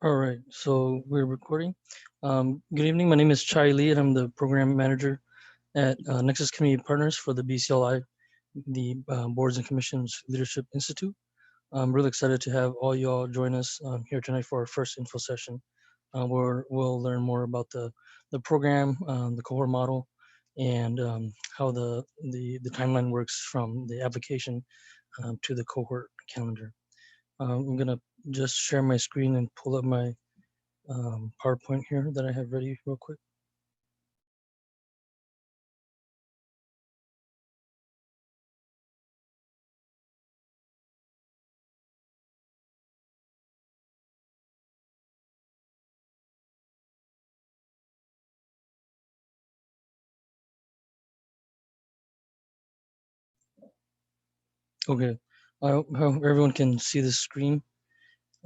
All right, so we're recording. Good evening. My name is Chai Lee, and I'm the program manager at Nexus Community Partners for the BCLI, the Boards and Commissions Leadership Institute. I'm really excited to have all y'all join us here tonight for our first info session, where we'll learn more about the program, the cohort model, and how the timeline works from the application to the cohort calendar. I'm gonna just share my screen and pull up my PowerPoint here that I have ready real quick. Okay, I hope everyone can see the screen.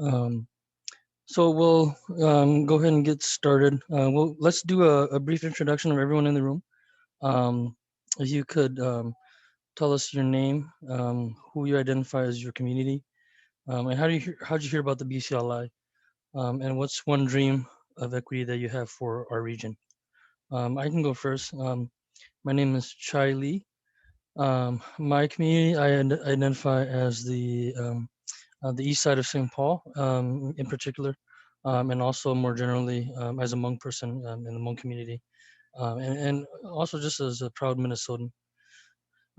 Um, so we'll go ahead and get started. Let's do a brief introduction of everyone in the room. Um, if you could tell us your name, who you identify as your community, and how'd you hear about the BCLI, and what's one dream of equity that you have for our region? I can go first. My name is Chai Lee. My community, identify as the east side of St. Paul, in particular, and also more generally as a Hmong person in the Hmong community, and also just as a proud Minnesotan.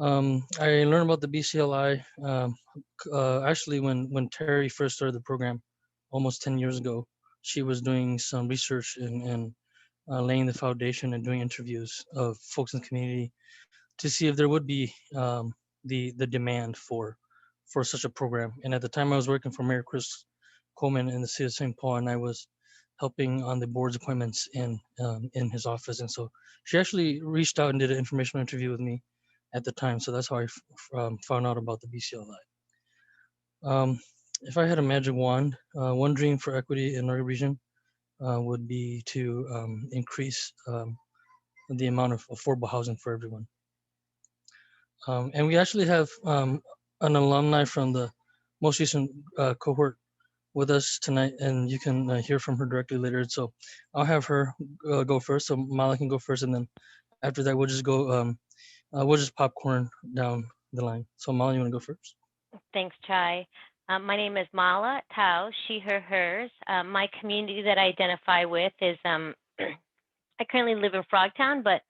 I learned about the BCLI actually when Terry first started the program almost 10 years ago. She was doing some research and laying the foundation and doing interviews of folks in the community to see if there would be the demand for such a program. And at the time, I was working for Mayor Chris Coleman in the city of St. Paul, and I was helping on the board's appointments in his office. And so she actually reached out and did an informational interview with me at the time. So that's how I found out about the BCLI. If I had a magic wand, one dream for equity in our region would be to increase the amount of affordable housing for everyone. And we actually have an alumni from the most recent cohort with us tonight, and you can hear from her directly later. So I'll have her go first. So Mala can go first, and then after that, we'll just popcorn down the line. So Mala, you want to go first? Thanks, Chai. My name is Mala Tao, she, her, hers. My community that I identify with is, I currently live in Frogtown, but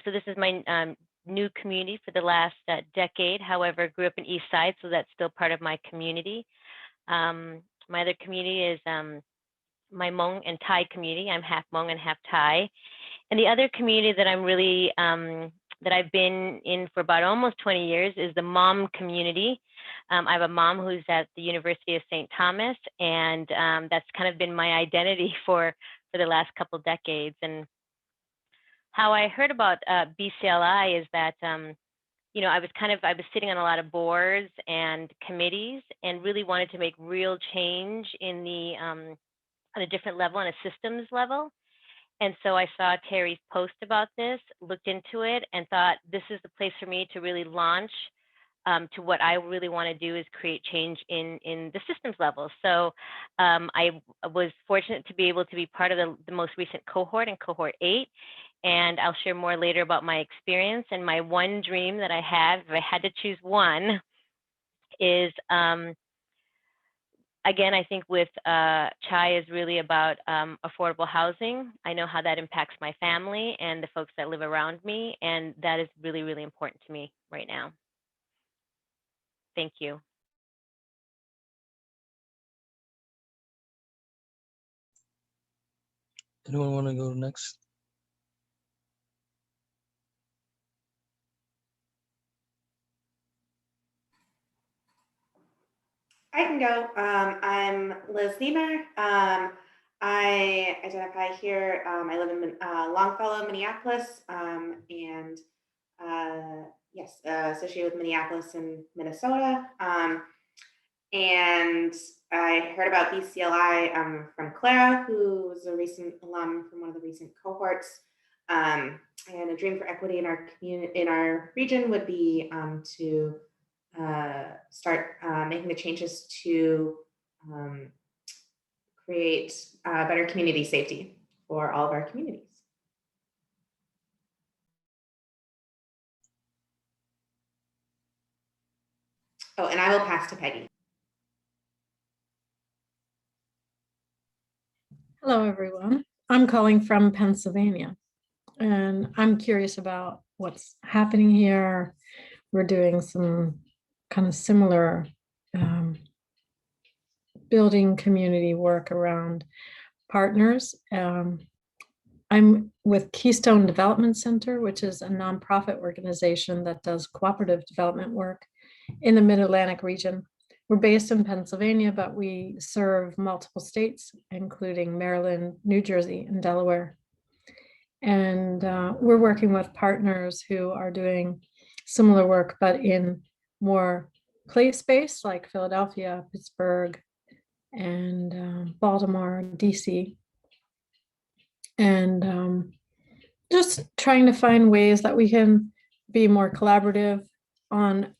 so this is my new community for the last decade. However, grew up in East Side, so that's still part of my community. My other community is my Hmong and Thai community. I'm half Hmong and half Thai. And the other community that I'm really, that I've been in for about almost 20 years is the mom community. I have a mom who's at the University of St. Thomas, and that's kind of been my identity for the last couple decades. And how I heard about BCLI is that, I was sitting on a lot of boards and committees and really wanted to make real change in on a different level, on a systems level. And so I saw Terry's post about this, looked into it, and thought this is the place for me to really launch to what I really want to do is create change in the systems level. So I was fortunate to be able to be part of the most recent cohort in cohort 8. And I'll share more later about my experience. And my one dream that I have, if I had to choose one, is again, I think with Chai is really about affordable housing. I know how that impacts my family and the folks that live around me, and that is really, really important to me right now. Thank you. Anyone want to go next? I can go. I'm Liz Niemer. I identify here. I live in Longfellow, Minneapolis, and yes, associated with Minneapolis and Minnesota. And I heard about BCLI from Clara, who was a recent alum from one of the recent cohorts. And a dream for equity in our community, in our region, would be to start making the changes to create better community safety for all of our communities. Oh, and I will pass to Peggy. Hello, everyone. I'm calling from Pennsylvania, and I'm curious about what's happening here. We're doing some kind of similar building community work around partners. I'm with Keystone Development Center, which is a nonprofit organization that does cooperative development work in the Mid-Atlantic region. We're based in Pennsylvania, but we serve multiple states, including Maryland, New Jersey, and Delaware. And we're working with partners who are doing similar work, but in more place-based, like Philadelphia, Pittsburgh, and Baltimore, DC. And just trying to find ways that we can be more collaborative on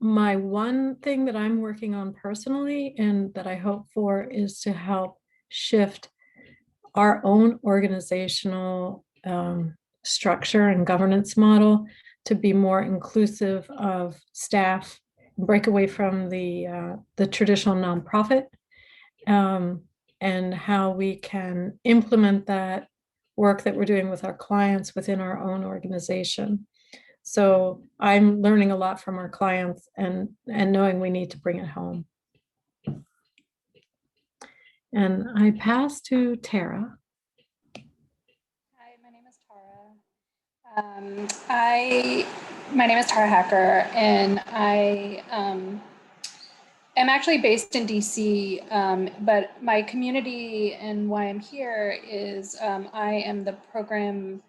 my one thing that I'm working on personally and that I hope for is to help shift our own organizational structure and governance model to be more inclusive of staff, break away from the traditional nonprofit, and how we can implement that work that we're doing with our clients within our own organization. So I'm learning a lot from our clients and knowing we need to bring it home. And I pass to Tara. Hi, my name is Tara. My name is Tara Hacker, and I am actually based in DC, but my community and why I'm here is I am the program,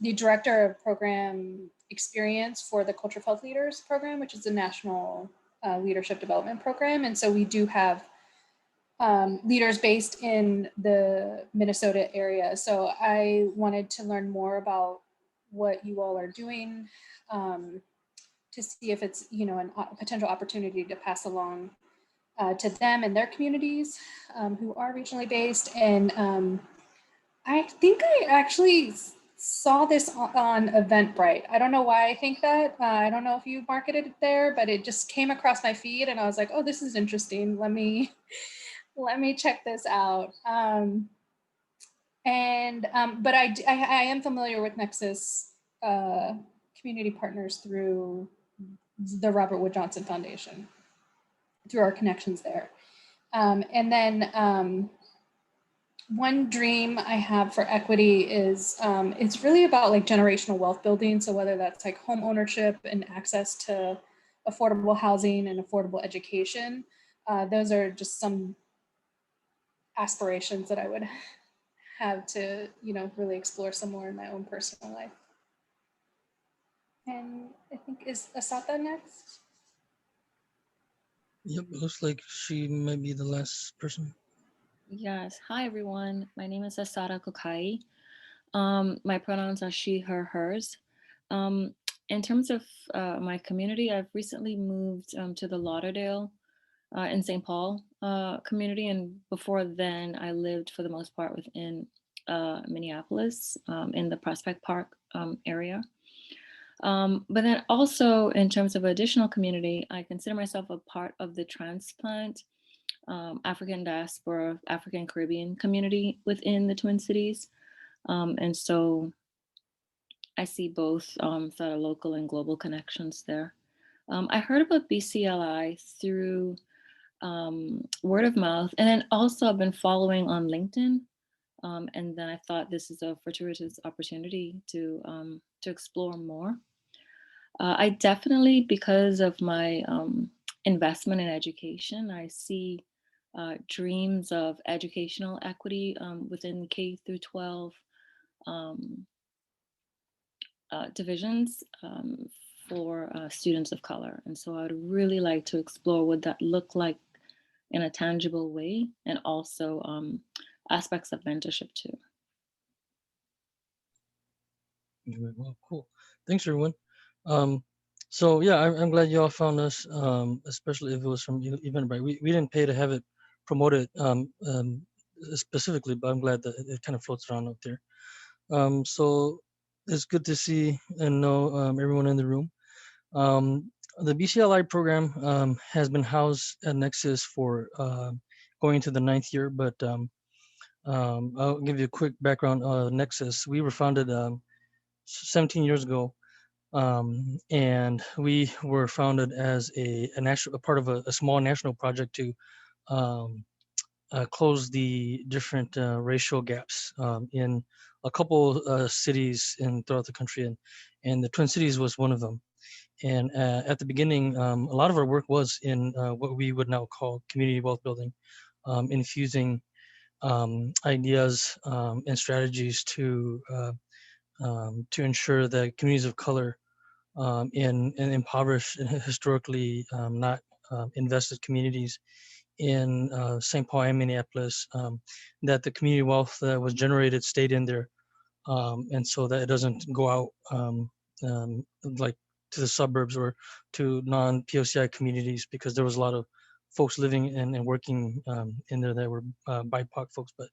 the director of program experience for the Culture of Health Leaders program, which is a national leadership development program. And so we do have leaders based in the Minnesota area. So I wanted to learn more about what you all are doing to see if it's, a potential opportunity to pass along to them and their communities who are regionally based. And I think I actually saw this on Eventbrite. I don't know why I think that. I don't know if you marketed it there, but it just came across my feed and I was like, oh, this is interesting. Let me check this out. But I am familiar with Nexus Community Partners through the Robert Wood Johnson Foundation, through our connections there. And then one dream I have for equity is it's really about like generational wealth building. So whether that's like home ownership and access to affordable housing and affordable education, those are just some aspirations that I would have to, really explore some more in my own personal life. And I think, is Asata next? Yep, looks like she might be the last person. Yes. Hi, everyone. My name is Asata Kokai. My pronouns are she, her, hers. In terms of my community, I've recently moved to the Lauderdale in St. Paul community. And before then, I lived for the most part within Minneapolis in the Prospect Park area. But then also in terms of additional community, I consider myself a part of the transplant African diaspora, African Caribbean community within the Twin Cities. And so I see both sort of local and global connections there. I heard about BCLI through word of mouth, and then also I've been following on LinkedIn. And then I thought this is a fortuitous opportunity to explore more. I definitely, because of my investment in education, I see dreams of educational equity within K through 12 divisions for students of color. And so I'd really like to explore what that look like in a tangible way, and also aspects of mentorship too. Well, cool. Thanks, everyone. So yeah, I'm glad you all found us, especially if it was from Eventbrite. We didn't pay to have it promoted specifically, but I'm glad that it kind of floats around up there. So it's good to see and know everyone in the room. Um, the BCLI program has been housed at Nexus for going to the ninth year, but I'll give you a quick background. Nexus, we were founded 17 years ago, and we were founded as a national, a part of a small national project to um, close the different racial gaps in a couple cities in throughout the country, and the Twin Cities was one of them. And at the beginning, a lot of our work was in what we would now call community wealth building, infusing ideas and strategies to ensure that communities of color in impoverished and historically not invested communities in St. Paul and Minneapolis, that the community wealth that was generated stayed in there, and so that it doesn't go out like to the suburbs or to non-POCI communities, because there was a lot of folks living and working in there that were BIPOC folks, but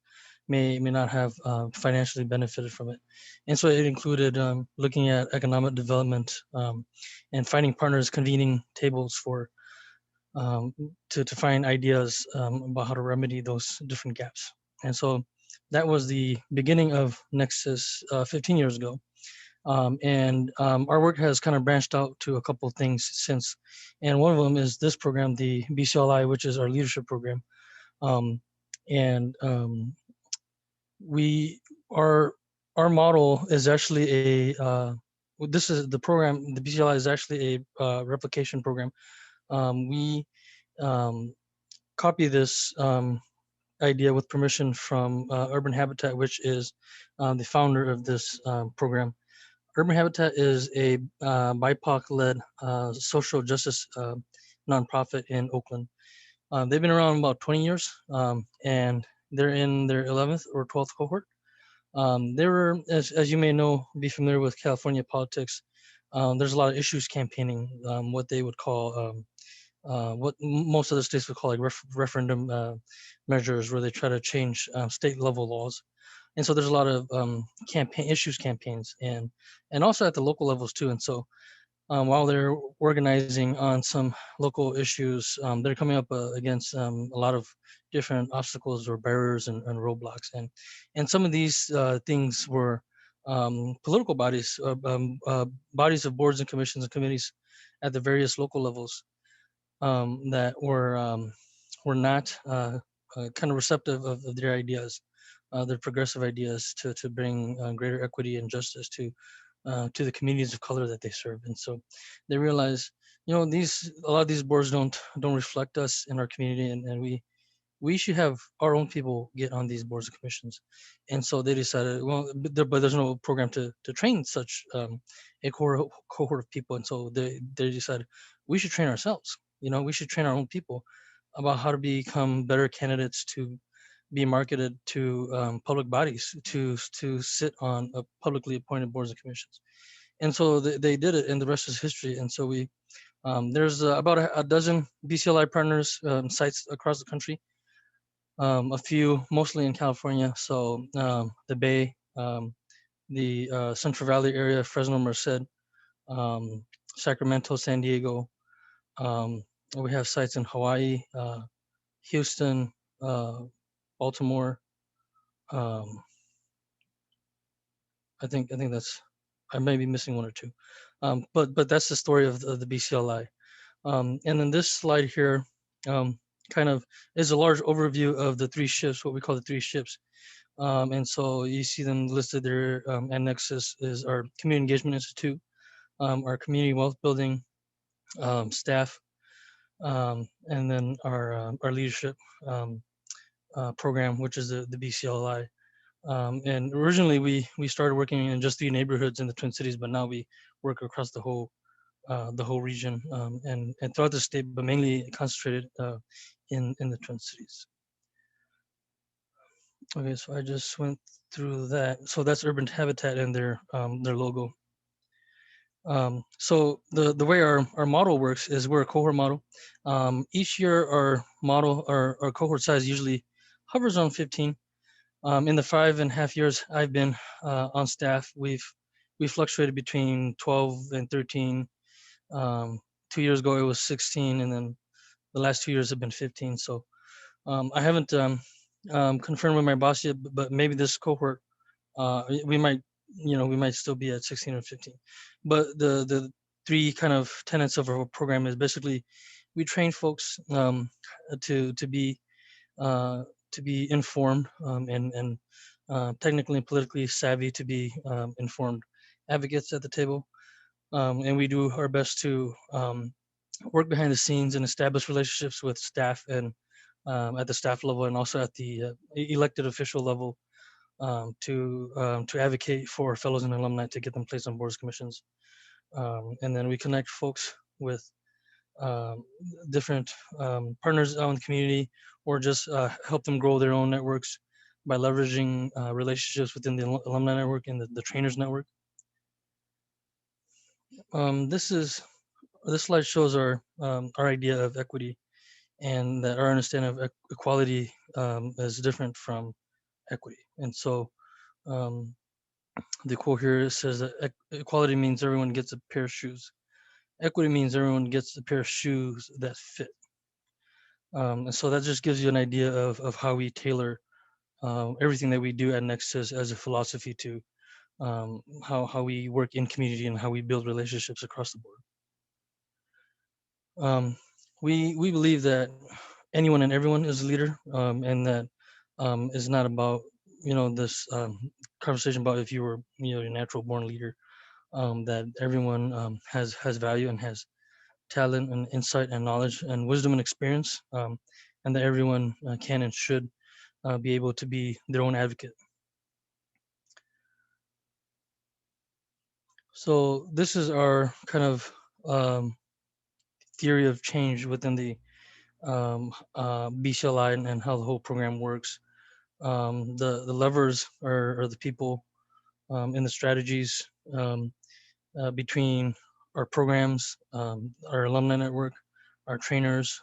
may not have financially benefited from it. And so it included looking at economic development and finding partners, convening tables for um, to find ideas about how to remedy those different gaps. And so that was the beginning of Nexus 15 years ago. And our work has kind of branched out to a couple of things since. And one of them is this program, the BCLI, which is our leadership program. Um, and we our our model is actually this is the program. The BCLI is actually a replication program. We um, copy this idea with permission from Urban Habitat, which is the founder of this program. Urban Habitat is a BIPOC-led social justice nonprofit in Oakland. They've been around about 20 years, and they're in their 11th or 12th cohort. They were, as you may know, be familiar with California politics. There's a lot of issues campaigning, what they would call what most of the states would call like referendum measures, where they try to change state level laws. And so there's a lot of campaigns, and also at the local levels too. And so while they're organizing on some local issues, they're coming up against a lot of different obstacles or barriers and roadblocks. And some of these things were political bodies, bodies of boards and commissions and committees at the various local levels that were not kind of receptive of their ideas, their progressive ideas to bring greater equity and justice to the communities of color that they serve. And so they realize, these a lot of these boards don't reflect us in our community, and we should have our own people get on these boards and commissions. And so they decided, well, but there's no program to train such a cohort of people. And so they decided we should train ourselves. We should train our own people about how to become better candidates to be marketed to public bodies to sit on publicly appointed boards and commissions. And so they did it, and the rest is history. And so there's about a dozen BCLI partners sites across the country, a few mostly in California. So the Bay, the Central Valley area, Fresno, Merced, um, Sacramento, San Diego. Um, we have sites in Hawaii, Houston, Baltimore. Um, I think that's, I may be missing one or two, but that's the story of the BCLI. And then this slide here um, kind of is a large overview of the three ships, what we call the three ships. And so you see them listed there. And Nexus is our Community Engagement Institute, our Community Wealth Building staff, and then our leadership program, which is the BCLI. And originally we started working in just 3 neighborhoods in the Twin Cities, but now we work across the whole region, and throughout the state, but mainly concentrated in the Twin Cities. Okay, so I just went through that. So that's Urban Habitat and their logo. So the way our model works is we're a cohort model. Each year our model, our cohort size usually hovers on 15. In the 5.5 years I've been on staff, we fluctuated between 12 and 13. 2 years ago it was 16, and then the last 2 years have been 15. So I haven't confirmed with my boss yet, but maybe this cohort we might, we might still be at 16 or 15. But the three kind of tenets of our program is basically we train folks to be informed, and technically and politically savvy, to be informed advocates at the table. And we do our best to work behind the scenes and establish relationships with staff, and at the staff level, and also at the elected official level, to advocate for fellows and alumni to get them placed on boards, commissions. And then we connect folks with um, different partners out in the community, or just help them grow their own networks by leveraging relationships within the alumni network and the trainers network. This is this slide shows our idea of equity, and that our understanding of equality is different from equity. And so um, the quote here says that equality means everyone gets a pair of shoes. Equity means everyone gets a pair of shoes that fit. And so that just gives you an idea of how we tailor everything that we do at Nexus as a philosophy to how we work in community and how we build relationships across the board. We believe that anyone and everyone is a leader, and that is not about this conversation about if you were a natural born leader. That everyone has value and has talent and insight and knowledge and wisdom and experience, and that everyone can and should be able to be their own advocate. So this is our kind of theory of change within the BCLI, and how the whole program works. The levers are the people, and the strategies between our programs, our alumni network, our trainers,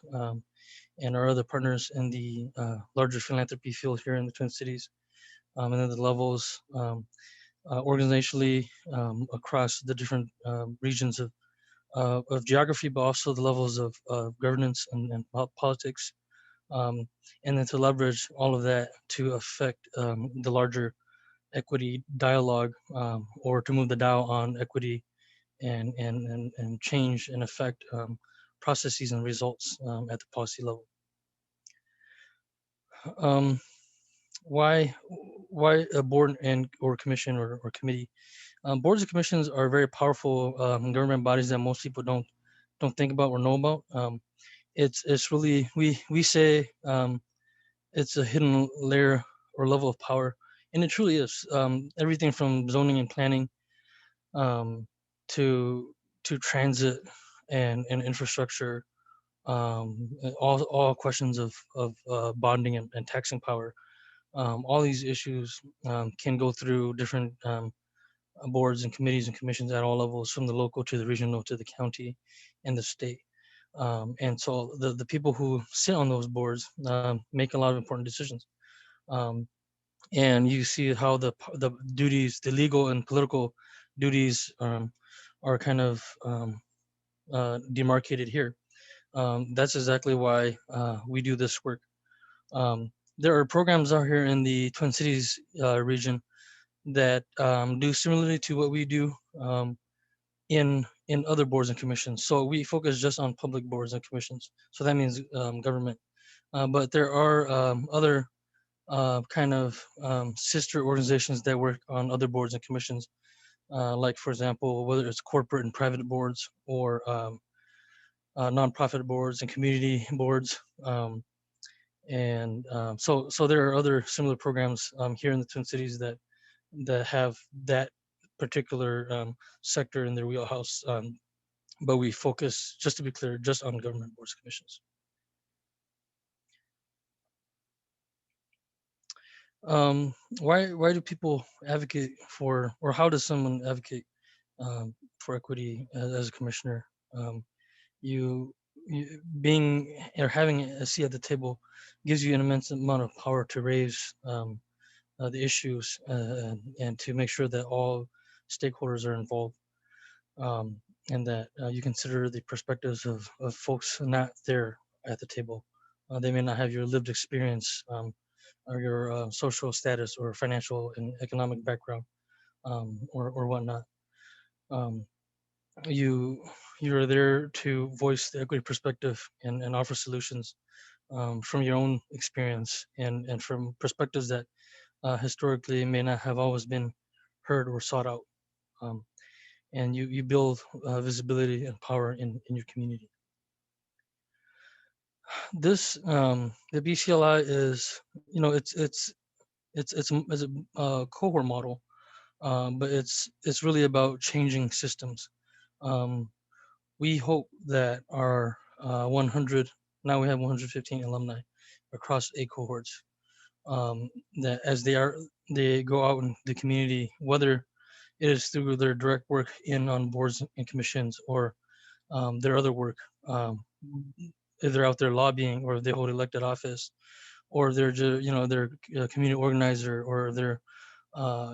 and our other partners in the larger philanthropy field here in the Twin Cities, and then the levels organizationally across the different regions of geography, but also the levels of governance and politics, um, and then to leverage all of that to affect the larger equity dialogue, or to move the dial on equity, and change and affect processes and results at the policy level. Um, why a board and or commission or committee? Boards and commissions are very powerful government bodies that most people don't think about or know about. It's really, we say it's a hidden layer or level of power, and it truly is. Everything from zoning and planning, um, to transit and infrastructure, all questions of bonding and taxing power. All these issues can go through different boards and committees and commissions at all levels, from the local to the regional to the county and the state. And so the people who sit on those boards make a lot of important decisions. Um, and you see how the duties, the legal and political duties, are kind of demarcated here. That's exactly why we do this work. There are programs out here in the Twin Cities region that do similarly to what we do in other boards and commissions. So we focus just on public boards and commissions. So that means government. But there are other kind of sister organizations that work on other boards and commissions, like, for example, whether it's corporate and private boards, or nonprofit boards and community boards. So there are other similar programs here in the Twin Cities that have that particular sector in their wheelhouse. But we focus, just to be clear, just on government boards and commissions. Why do people advocate for, or how does someone advocate for equity as a commissioner. You, being or having a seat at the table gives you an immense amount of power to raise the issues and to make sure that all stakeholders are involved, um, and that you consider the perspectives of folks not there at the table. They may not have your lived experience, or your social status or financial and economic background, or whatnot. Um, you you're there to voice the equity perspective and offer solutions from your own experience and from perspectives that historically may not have always been heard or sought out. Um, and you build visibility and power in your community. This the BCLI is, it's a cohort model, but it's really about changing systems. Um, we hope that our 100, now we have 115 alumni across 8 cohorts, um, that as they go out in the community, whether it is through their direct work in on boards and commissions or their other work, um, if they're out there lobbying or if they hold elected office or they're just, they're a community organizer or they're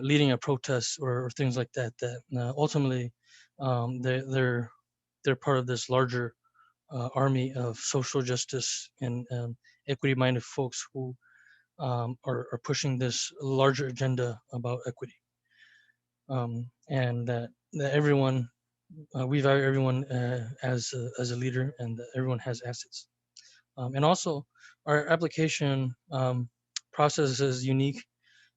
leading a protest or things like that, that ultimately they're part of this larger army of social justice and equity-minded folks who are pushing this larger agenda about equity, and that everyone, we value everyone as a leader, and that everyone has assets. And also, our application process is unique.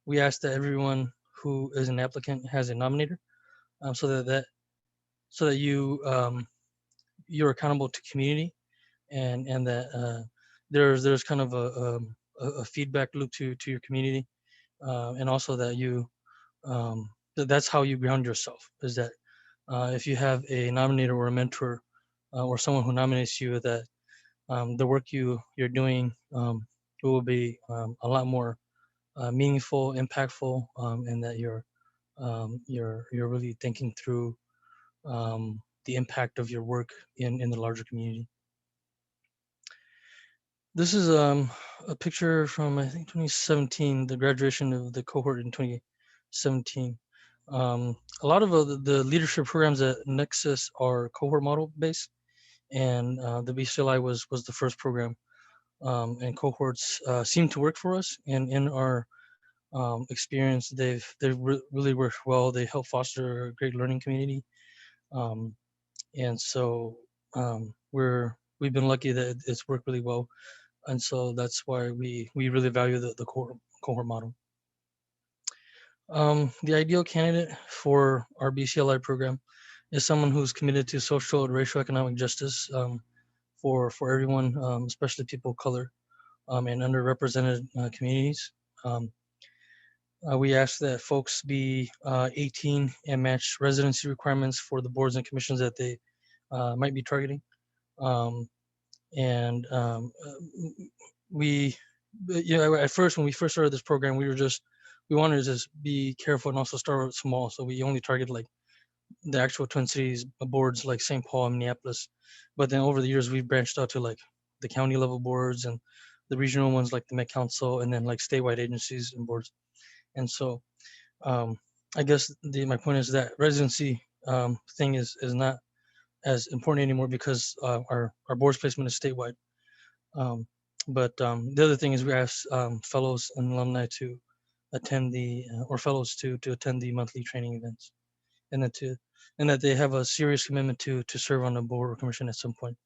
We ask that everyone who is an applicant has a nominator, so that you're accountable to community, and that there's kind of a feedback loop to your community, and also that that's how you ground yourself. Is that if you have a nominator or a mentor or someone who nominates you, that the work you're doing will be a lot more meaningful, impactful, and that you're really thinking through the impact of your work in the larger community. This is a picture from, I think, 2017, the graduation of the cohort in 2017. A lot of the leadership programs at Nexus are cohort model based, and the BCLI was the first program. And cohorts seem to work for us, and in our experience, they've really worked well. They help foster a great learning community, um, and so we've been lucky that it's worked really well, and so that's why we really value the cohort model. The ideal candidate for our BCLI program is someone who's committed to social and racial economic justice, for everyone, especially people of color, and underrepresented communities. Um, we ask that folks be 18 and match residency requirements for the boards and commissions that they might be targeting. Um, and we, at first, when we first started this program, we wanted to just be careful and also start small. So we only target like the actual Twin Cities boards like St. Paul and Minneapolis. But then over the years, we've branched out to like the county level boards and the regional ones like the Met Council, and then like statewide agencies and boards. And so um, I guess my point is that residency thing is not as important anymore because our board's placement is statewide. Um, but the other thing is we ask fellows and alumni to attend or fellows to attend the monthly training events, and that they have a serious commitment to serve on the board or commission at some point.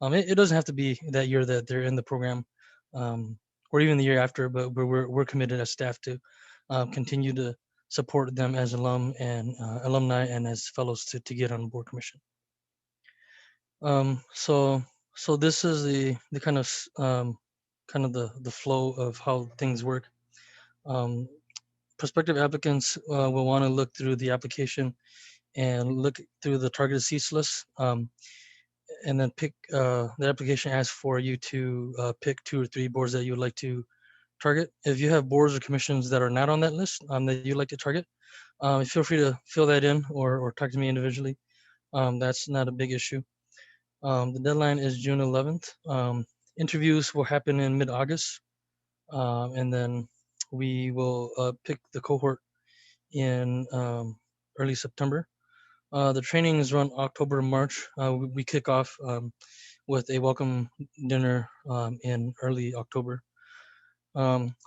It doesn't have to be that year that they're in the program, or even the year after, but we're committed as staff to continue to support them as alumni and as fellows to get on board commission. So this is the kind of the flow of how things work. Um, Prospective applicants will want to look through the application and look through the targeted seats list, and then pick the application asks for you to pick 2 or 3 boards that you would like to target. If you have boards or commissions that are not on that list that you'd like to target, feel free to fill that in or talk to me individually. That's not a big issue. The deadline is June 11th. Interviews will happen in mid-August, and then we will pick the cohort in early September. The trainings run October to March. We kick off with a welcome dinner in early October.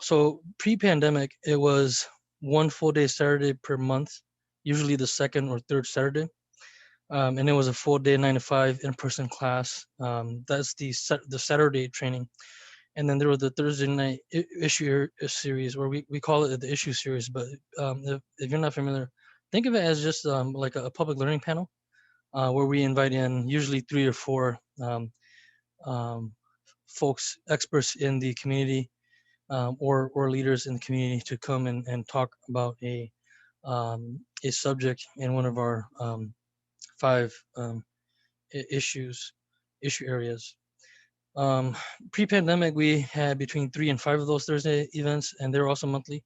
So pre-pandemic, it was one full day Saturday per month, usually the second or third Saturday, and it was a full day 9 to 5 in-person class. That's the Saturday training, and then there was the Thursday night issue series where we call it the issue series. But if you're not familiar, think of it as just like a public learning panel where we invite in usually 3 or 4 um, folks, experts in the community or leaders in the community to come and talk about a subject in one of our 5 issue areas. Um, Pre-pandemic, we had between 3 and 5 of those Thursday events, and they're also monthly.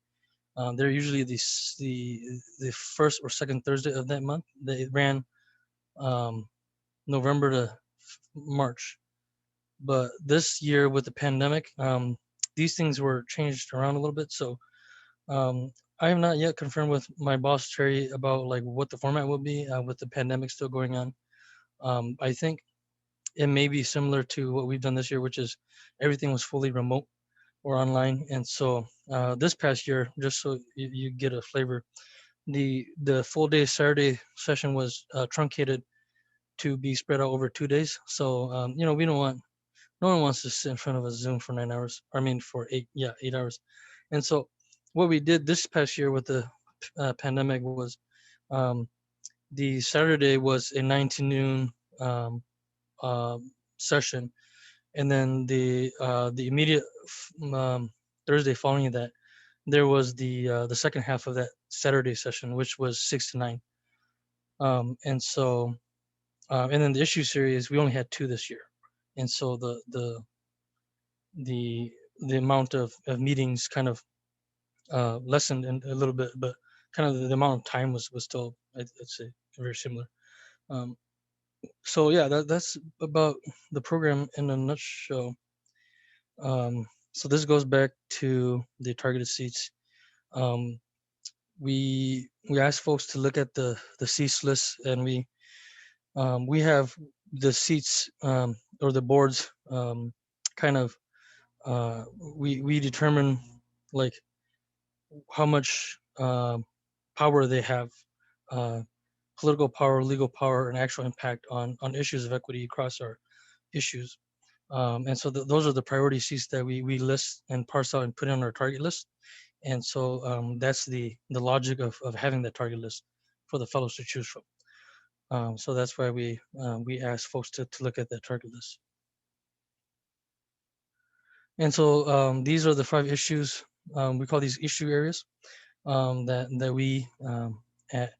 They're usually the first or second Thursday of that month. They ran um, November to March. But this year with the pandemic, these things were changed around a little bit. So um, I have not yet confirmed with my boss Terry about like what the format will be with the pandemic still going on. I think it may be similar to what we've done this year, which is everything was fully remote or online. And so this past year, just so you get a flavor, the full day Saturday session was truncated to be spread out over 2 days. So we don't want no one wants to sit in front of a Zoom for 9 hours. I mean, for 8 hours. And so what we did this past year with the pandemic was um, the Saturday was a 9 to noon um, uh, session, and then the immediate Thursday following that, there was the second half of that Saturday session, which was 6 to 9. And so and then the issue series, we only had 2 this year, and so the the amount of meetings kind of lessened a little bit, but kind of the amount of time was still I'd say very similar. Um, so yeah, that's about the program in a nutshell. So this goes back to the targeted seats. Um, we asked folks to look at the seats list, and we have the seats or the boards kind of we determine like how much power they have, uh, political power, legal power, and actual impact on issues of equity across our issues. And so those are the priority seats that we list and parse out and put on our target list. And so that's the logic of having that target list for the fellows to choose from. So that's why we ask folks to look at that target list. And so these are the 5 issues. We call these issue areas that we at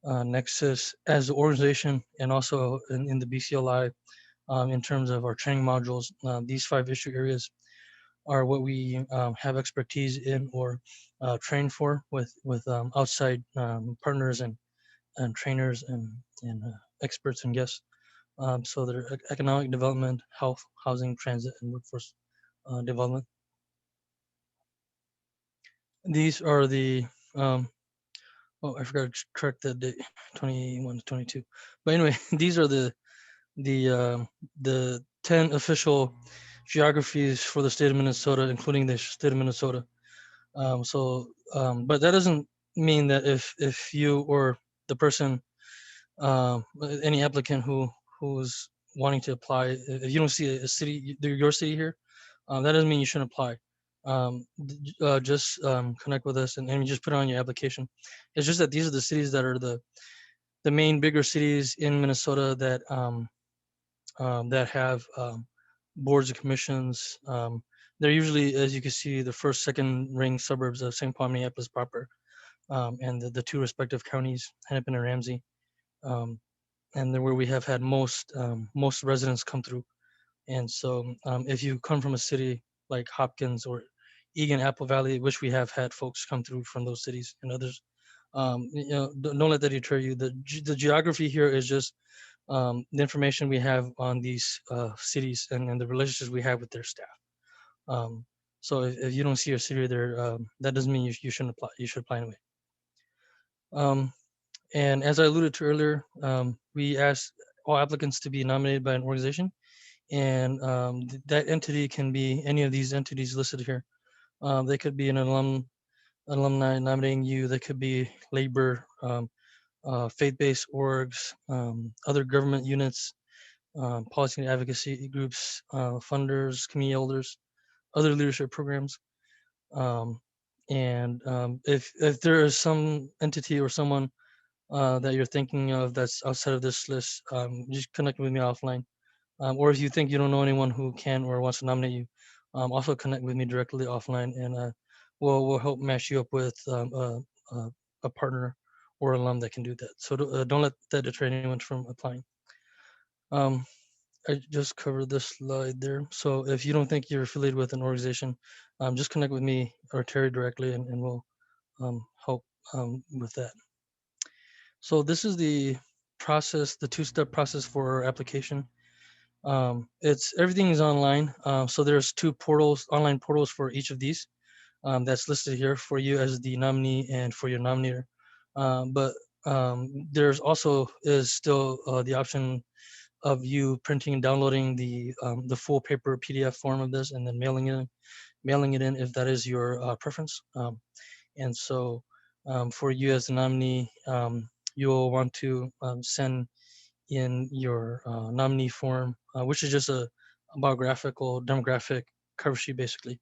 Nexus as an organization, and also in the BCLI in terms of our training modules. These 5 issue areas are what we have expertise in or train for with outside partners and trainers and experts and guests. So they're economic development, health, housing, transit, and workforce development. These are the oh, I forgot to correct the date, 21 to 22. But anyway, these are the 10 official geographies for the state of Minnesota, including the state of Minnesota. But that doesn't mean that if you or the person, any applicant who's wanting to apply, if you don't see a city, your city here, that doesn't mean you shouldn't apply. Just connect with us and just put it on your application. It's just that these are the cities that are the main bigger cities in Minnesota that have boards and commissions. They're usually, as you can see, the first, second ring suburbs of St. Paul, Minneapolis proper, and the 2 respective counties, Hennepin and Ramsey, and they're where we have had most residents come through. And so, if you come from a city like Hopkins or Eagan, Apple Valley, which we have had folks come through from those cities and others, Don't let that deter you. The geography here is just the information we have on these cities and the relationships we have with their staff. Um, so if you don't see your city there, that doesn't mean you shouldn't apply. You should apply anyway. Um, and as I alluded to earlier, we asked all applicants to be nominated by an organization, and that entity can be any of these entities listed here. They could be an alumni nominating you. They could be labor, faith-based orgs, other government units, policy and advocacy groups, funders, community elders, other leadership programs. Um, and if there is some entity or someone that you're thinking of that's outside of this list, just connect with me offline. Or if you think you don't know anyone who can or wants to nominate you, also connect with me directly offline, and we'll help match you up with a partner or alum that can do that. So don't let that deter anyone from applying. Um, I just covered this slide there. So if you don't think you're affiliated with an organization, just connect with me or Terry directly, and we'll help with that. So this is the process, the two-step process for our application. It's everything is online. So there's two portals, online portals for each of these. That's listed here for you as the nominee and for your nominator. But there's also is still the option of you printing and downloading the full paper PDF form of this and then mailing it in if that is your preference. And so for you as the nominee, you'll want to send in your nominee form, which is just a biographical demographic cover sheet basically,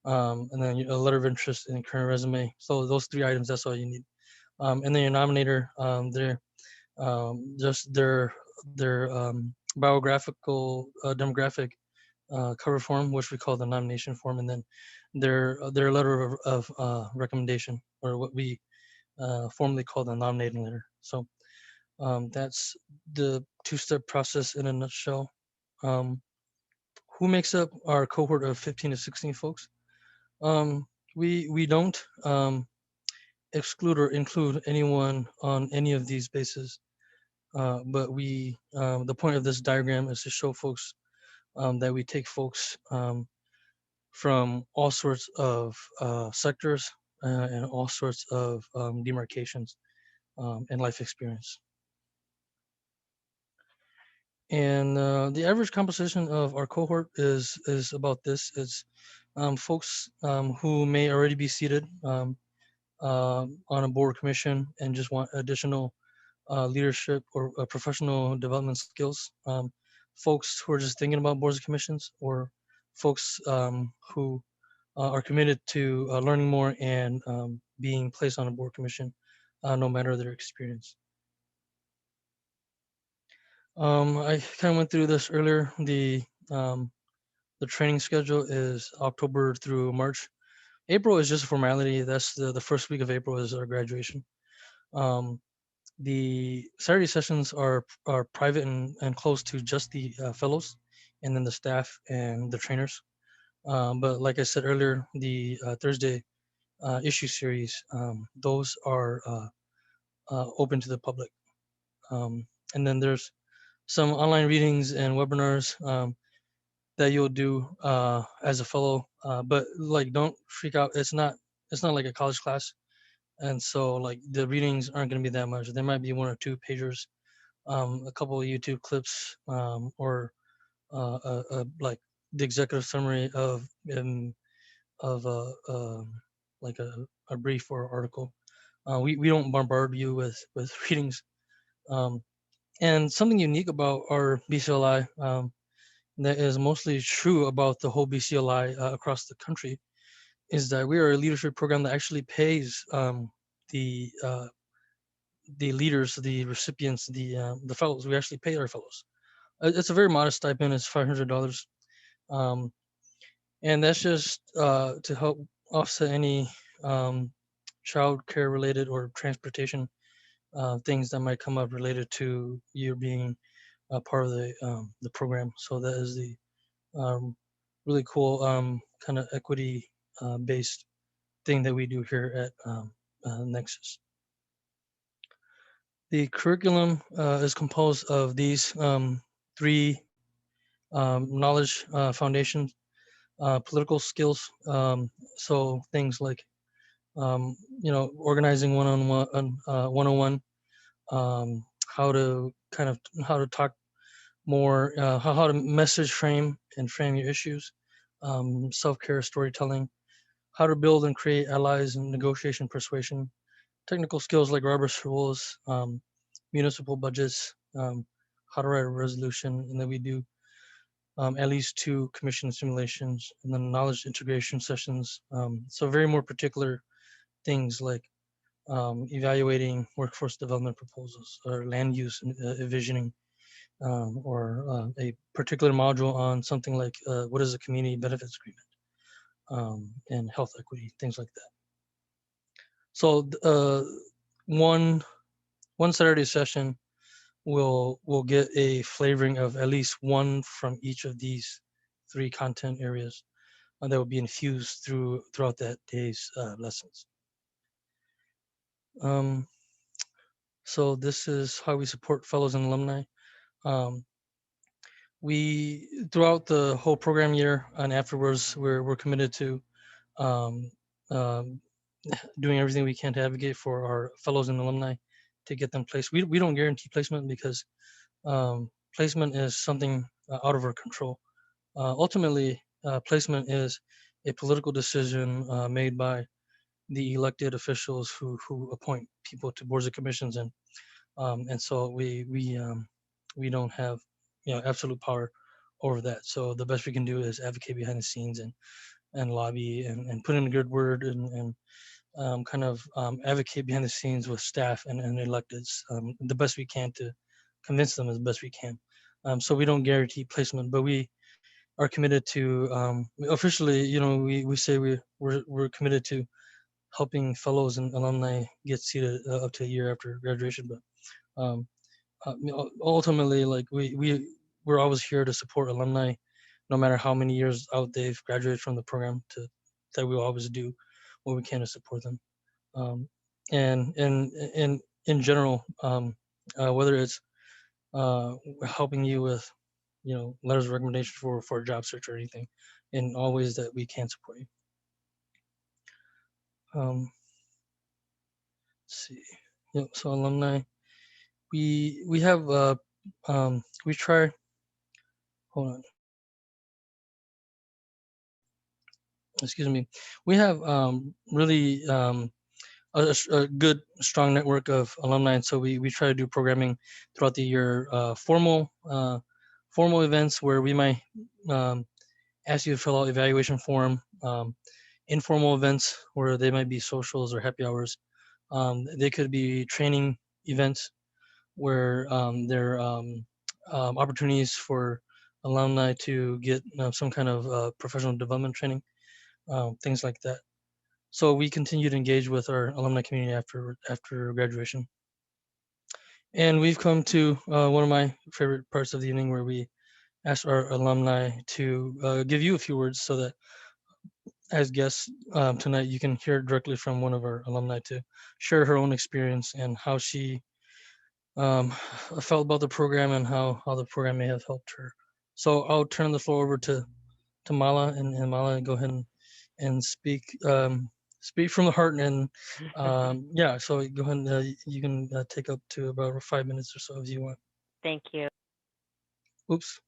and then a letter of interest and current resume. So those three items, that's all you need. And then your nominator, just their biographical demographic cover form, which we call the nomination form, and then their letter of recommendation, or what we formally call the nominating letter. So that's the two-step process in a nutshell. Um, who makes up our cohort of 15 to 16 folks? We don't exclude or include anyone on any of these bases. But the point of this diagram is to show folks that we take folks from all sorts of sectors and all sorts of demarcations and life experience. And the average composition of our cohort is about this. It's folks who may already be seated on a board commission and just want additional leadership or professional development skills. Folks who are just thinking about boards and commissions, or folks who are committed to learning more and being placed on a board commission, no matter their experience. I kind of went through this earlier. The training schedule is October through March. April is just a formality. That's the first week of April is our graduation. The Saturday sessions are private and closed to just the fellows, and then the staff and the trainers. But like I said earlier, the Thursday issue series, those are open to the public. And then there's some online readings and webinars that you'll do as a fellow. But like, don't freak out. It's not like a college class, and so like the readings aren't going to be that much. There might be one or two pagers, a couple of YouTube clips, or like the executive summary of like a brief or article. We don't bombard you with readings. Um, and something unique about our BCLI that is mostly true about the whole BCLI across the country is that we are a leadership program that actually pays the uh, the leaders, the recipients, the fellows. We actually pay our fellows. It's a very modest stipend. It's $500, um, and that's just to help offset any child care related or transportation things that might come up related to you being a part of the program. So that is the um, really cool kind of equity based thing that we do here at Nexus. The curriculum is composed of these three knowledge foundations, political skills. So things like organizing one-on-one, how to talk more, how to message frame and frame your issues, self-care, storytelling, how to build and create allies and negotiation persuasion, technical skills like Robert's rules, municipal budgets, how to write a resolution, and then we do at least 2 commission simulations, and then knowledge integration sessions. So very more particular things like evaluating workforce development proposals or land use envisioning, or a particular module on something like what is a community benefits agreement, and health equity, things like that. So one Saturday session will get a flavoring of at least one from each of these 3 content areas, and that will be infused throughout that day's lessons. So this is how we support fellows and alumni. Um, we throughout the whole program year and afterwards, we're committed to um, um, doing everything we can to advocate for our fellows and alumni to get them placed. We don't guarantee placement because placement is something out of our control. Ultimately, placement is a political decision made by the elected officials who appoint people to boards and commissions, and so we don't have absolute power over that. So the best we can do is advocate behind the scenes and lobby and put in a good word and advocate behind the scenes with staff and electeds the best we can to convince them as best we can. So we don't guarantee placement, but we are committed to officially, we say we're committed to helping fellows and alumni get seated up to a year after graduation. But ultimately, like we're always here to support alumni, no matter how many years out they've graduated from the program. That we will always do what we can to support them. And in general, whether it's helping you with letters of recommendation for a job search or anything, in all ways that we can support you. Let's see. Yep. So alumni, we have we try. Hold on. Excuse me. We have really a good strong network of alumni, and so we try to do programming throughout the year. Formal events where we might ask you to fill out evaluation form. Informal events where they might be socials or happy hours. They could be training events where there are opportunities for alumni to get some kind of professional development training, things like that. So we continue to engage with our alumni community after graduation. And we've come to one of my favorite parts of the evening, where we ask our alumni to give you a few words, so that as guests tonight, you can hear directly from one of our alumni to share her own experience and how she felt about the program and how the program may have helped her. So I'll turn the floor over to Mala, and Mala, go ahead and speak from the heart. And yeah, so go ahead and you can take up to about 5 minutes or so if you want. Thank you. Oops.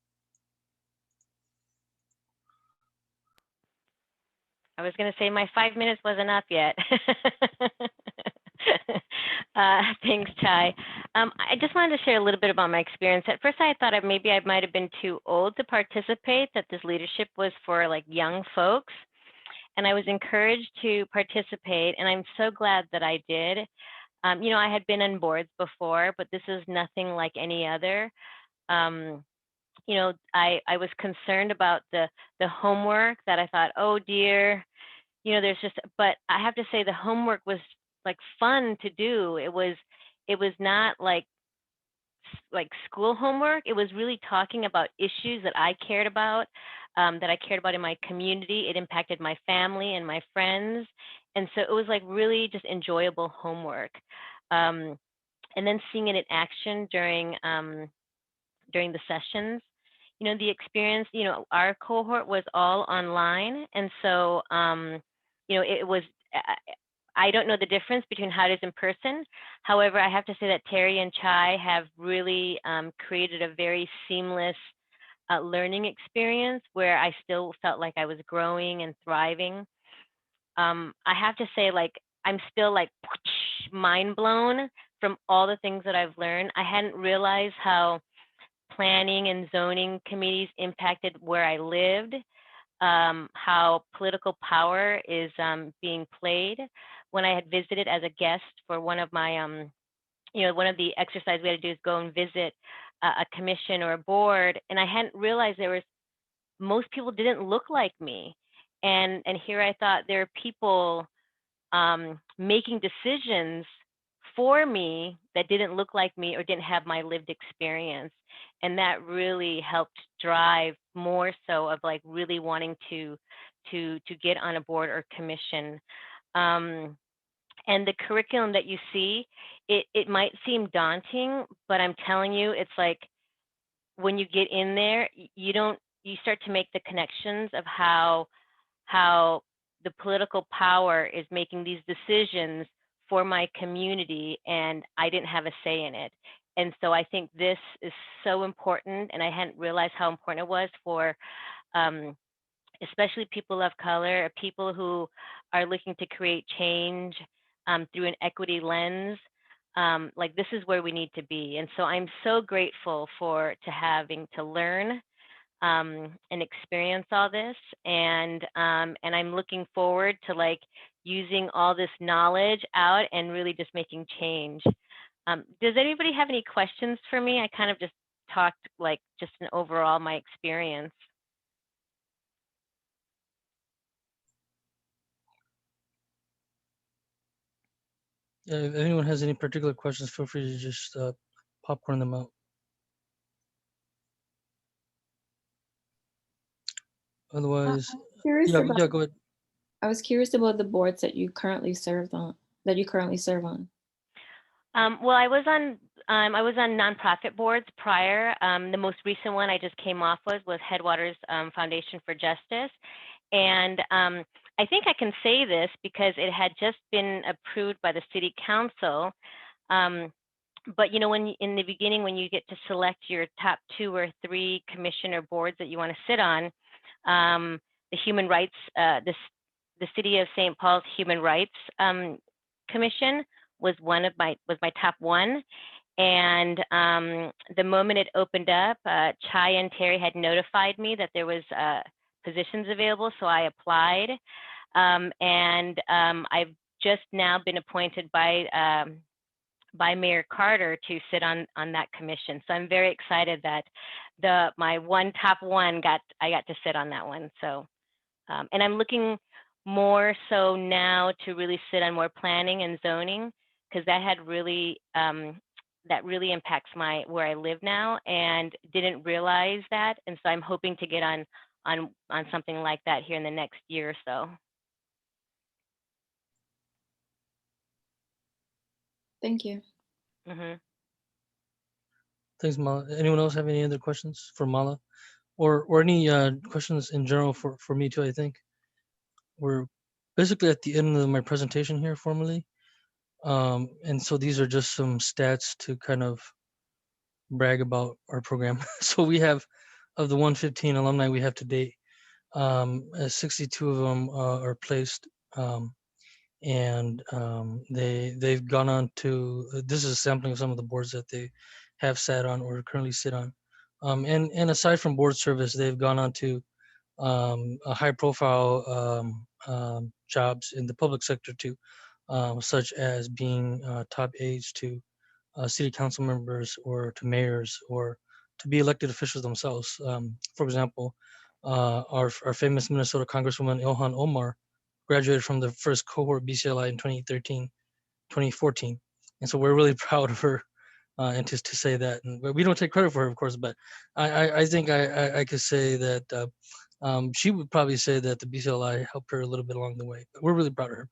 I was going to say my 5 minutes wasn't up yet. Thanks, Ty. I just wanted to share a little bit about my experience. At first, I thought maybe I might have been too old to participate, that this leadership was for like young folks. And I was encouraged to participate, and I'm so glad that I did. I had been on boards before, but this is nothing like any other. I was concerned about the homework, that I thought, oh dear, but I have to say the homework was like fun to do. It was not like school homework. It was really talking about issues that I cared about, in my community. It impacted my family and my friends. And so it was like really just enjoyable homework. and then seeing it in action during the sessions, the experience, our cohort was all online. And so, it was, I don't know the difference between how it is in person. However, I have to say that Terry and Chai have really created a very seamless learning experience where I still felt like I was growing and thriving. I have to say, like, I'm still like mind blown from all the things that I've learned. I hadn't realized how planning and zoning committees impacted where I lived, how political power is being played. When I had visited as a guest for one of my, one of the exercises we had to do is go and visit a commission or a board, and I hadn't realized most people didn't look like me. And here I thought there are people making decisions for me that didn't look like me or didn't have my lived experience. And that really helped drive more so of like really wanting to get on a board or commission. And the curriculum that you see, it might seem daunting, but I'm telling you, it's like when you get in there, you start to make the connections of how the political power is making these decisions for my community, and I didn't have a say in it. And so I think this is so important, and I hadn't realized how important it was for especially people of color, people who are looking to create change through an equity lens. Like, this is where we need to be. And so I'm so grateful to having to learn and experience all this, and I'm looking forward to like using all this knowledge out and really just making change. Does anybody have any questions for me? I kind of just talked like just an overall my experience. Yeah, if anyone has any particular questions, feel free to just popcorn them out. Otherwise, Curious yeah, about, yeah, go ahead. I was curious about the boards that you currently serve on. Well, I was on nonprofit boards prior. The most recent one I just came off was Headwaters Foundation for Justice, and I think I can say this because it had just been approved by the City Council. But in the beginning, when you get to select your top 2 or 3 commission or boards that you want to sit on, the human rights, the City of St. Paul's Human Rights Commission was my top one. And the moment it opened up, Chai and Terry had notified me that there was positions available, so I applied. And I've just now been appointed by Mayor Carter to sit on that commission. So I'm very excited that my top one I got to sit on that one. So and I'm looking more so now to really sit on more planning and zoning, because that really impacts where I live now, and didn't realize that. And so I'm hoping to get on something like that here in the next year or so. Thank you. Mm-hmm. Thanks, Mala. Anyone else have any other questions for Mala, or any questions in general for me too? I think we're basically at the end of my presentation here formally. And so these are just some stats to kind of brag about our program. So we have, of the 115 alumni we have to date, 62 of them are placed, and they've gone on to. This is a sampling of some of the boards that they have sat on or currently sit on, and aside from board service, they've gone on to a high-profile jobs in the public sector too, such as being top aides to city council members or to mayors or to be elected officials themselves. For example, our famous Minnesota Congresswoman Ilhan Omar graduated from the first cohort BCLI in 2013, 2014. And so we're really proud of her, and to say that. And we don't take credit for her, of course, but I think I could say that She would probably say that the BCLI helped her a little bit along the way. But we're really proud of her,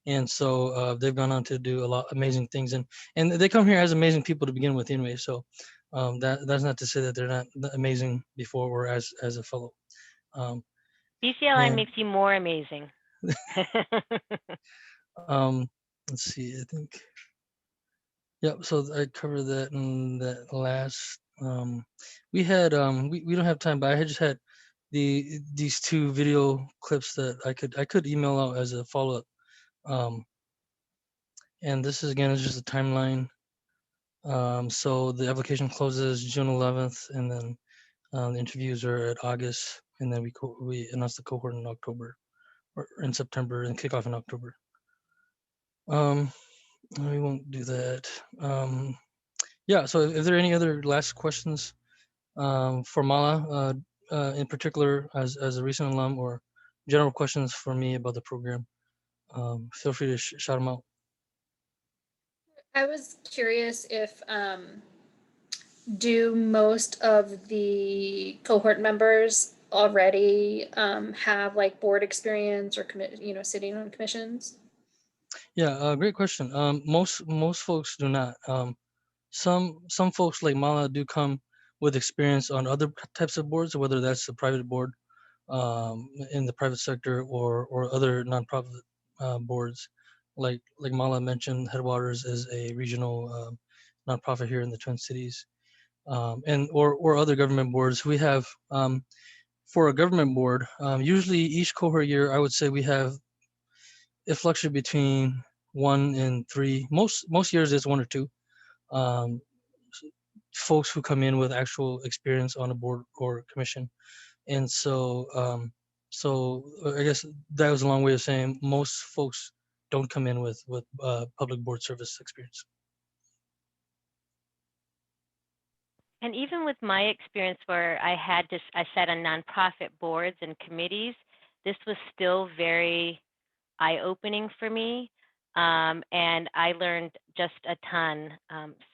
and so they've gone on to do a lot amazing things, and they come here as amazing people to begin with anyway. So that's not to say that they're not amazing before or as a fellow. Um, BCLI and makes you more amazing. um, let's see, I think. Yep. So I covered that in that last. We had we don't have time, but I had just had these two video clips that I could email out as a follow up. Um, and this is again is just a timeline. So the application closes June 11th, and then the interviews are at August, and then we announce the cohort in October or in September and kick off in October. Um, we won't do that. Yeah. So if there are any other last questions for Mala, in particular as a recent alum, or general questions for me about the program, feel free to shout them out. I was curious if do most of the cohort members already have like board experience or sitting on commissions? Yeah, great question. Most folks do not. Some folks like Mala do come with experience on other types of boards, whether that's a private board in the private sector or other nonprofit boards. Like Mala mentioned, Headwaters is a regional nonprofit here in the Twin Cities, and or other government boards. We have for a government board, usually each cohort year, I would say we have it fluctuates between 1 and 3. Most years it's 1 or 2. Um, Folks who come in with actual experience on a board or commission, and so I guess that was a long way of saying most folks don't come in with public board service experience. And even with my experience where I sat on nonprofit boards and committees, this was still very eye-opening for me. And I learned just a ton.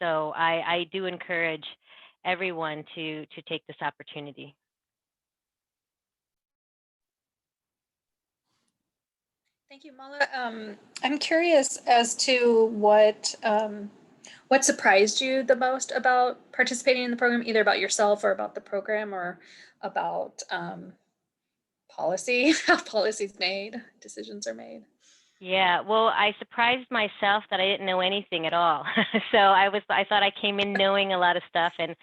So I do encourage everyone to take this opportunity. Thank you, Mala. I'm curious as to what surprised you the most about participating in the program, either about yourself or about the program or about policy, how policy's made, decisions are made. Yeah, well, I surprised myself that I didn't know anything at all. So I thought I came in knowing a lot of stuff, and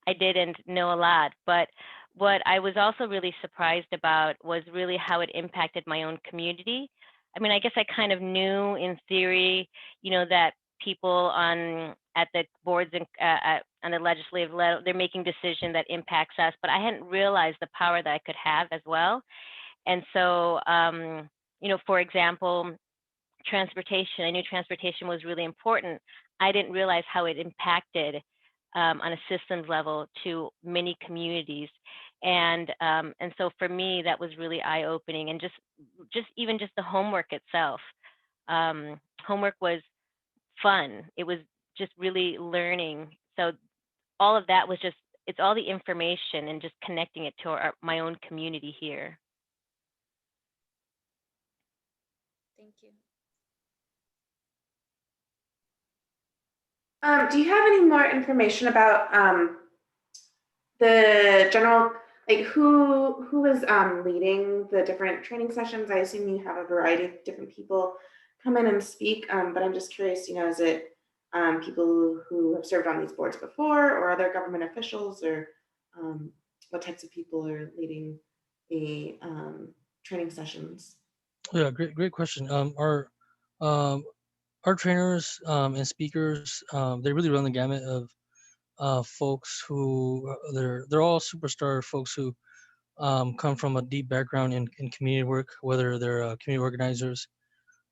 I didn't know a lot. But what I was also really surprised about was really how it impacted my own community. I mean, I guess I kind of knew in theory, that people at the boards and on the legislative level, they're making decision that impacts us, but I hadn't realized the power that I could have as well. And so, for example, transportation. I knew transportation was really important. I didn't realize how it impacted on a systems level to many communities, and so for me that was really eye opening. And just even just the homework itself. Homework was fun. It was just really learning. So all of that was just it's all the information and just connecting it to my own community here. Thank you. Do you have any more information about the general, like who is leading the different training sessions? I assume you have a variety of different people come in and speak, but I'm just curious, is it people who have served on these boards before, or other government officials, or what types of people are leading the training sessions? Yeah, great question. Um, our trainers and speakers, they really run the gamut of folks who they're all superstar folks who come from a deep background in community work, whether they're community organizers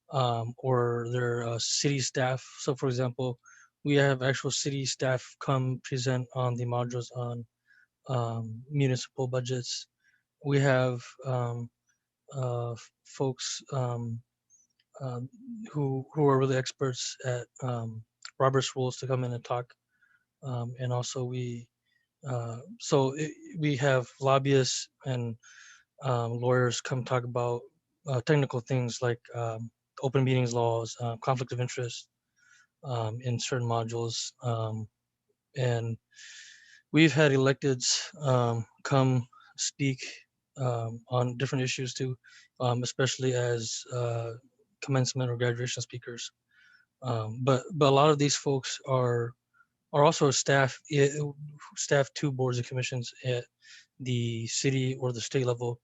or they're city staff. So, for example, we have actual city staff come present on the modules on municipal budgets. We have folks um, who are really experts at Robert's rules to come in and talk, and also we have lobbyists and lawyers come talk about technical things like open meetings laws, conflict of interest in certain modules. And we've had electeds come speak on different issues too, especially as commencement or graduation speakers. But a lot of these folks are also staff to boards and commissions at the city or the state level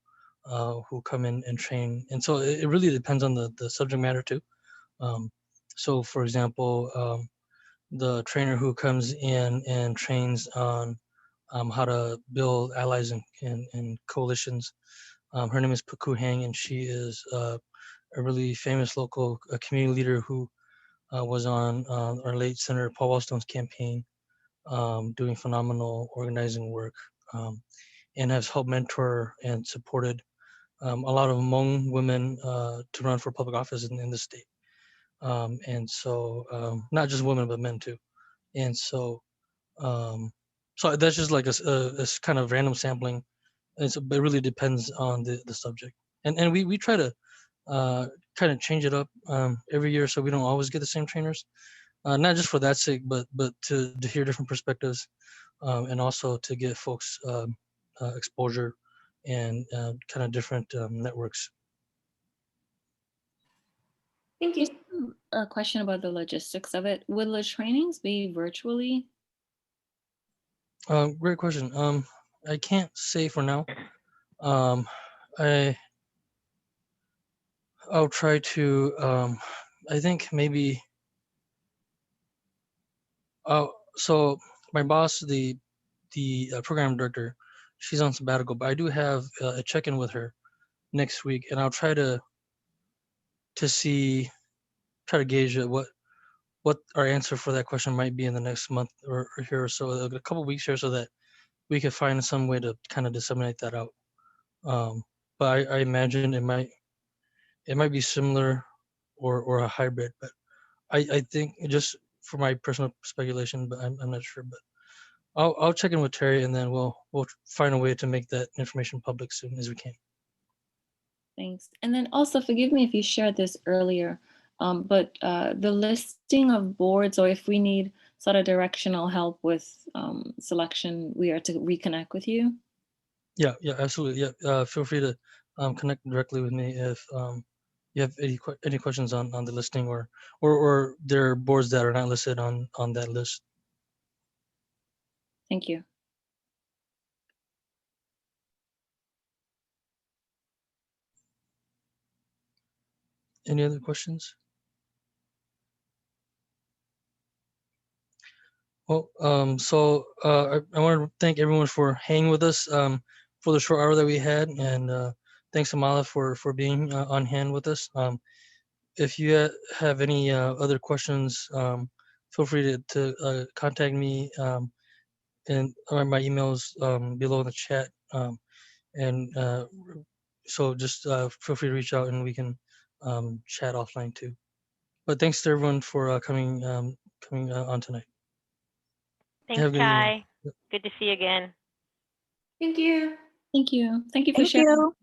who come in and train. And so it really depends on the subject matter too. Um, so for example, the trainer who comes in and trains on how to build allies and coalitions, her name is Paku Hang, and she is a really famous local community leader who was on our late Senator Paul Wellstone's campaign, doing phenomenal organizing work, and has helped mentor and supported a lot of Hmong women to run for public office in the state. And so not just women, but men too. And so so that's just like a kind of random sampling. It really depends on the subject. And we try to kind of change it up every year so we don't always get the same trainers. Not just for that sake, but to hear different perspectives, and also to get folks exposure and kind of different networks. Thank you. Just a question about the logistics of it. Will the trainings be virtually? Great question. I can't say for now. Um, I I'll try to. I think maybe. So my boss, the program director, she's on sabbatical, but I do have a check-in with her next week, and I'll try to gauge what our answer for that question might be in the next month or here or so, a couple weeks here, so that we could find some way to kind of disseminate that out. But I imagine it might be similar or a hybrid, but I think just for my personal speculation, but I'm not sure. But I'll check in with Terry, and then we'll find a way to make that information public soon as we can. Thanks. And then also, forgive me if you shared this earlier, but the listing of boards, or if we need sort of directional help with selection, we are to reconnect with you. Yeah, absolutely. Yeah, feel free to connect directly with me if you have any questions on the listing or there are boards that are not listed on that list. Thank you. Any other questions? Well, I want to thank everyone for hanging with us for the short hour that we had, and thanks Amala for being on hand with us. If you have any other questions, feel free to contact me, and my emails below in the chat, and so just feel free to reach out and we can chat offline too. But thanks to everyone for coming on tonight. Thanks, Have a good evening. Ty. Good to see you again. Thank you. Thank you. Thank you for Thank sharing. you.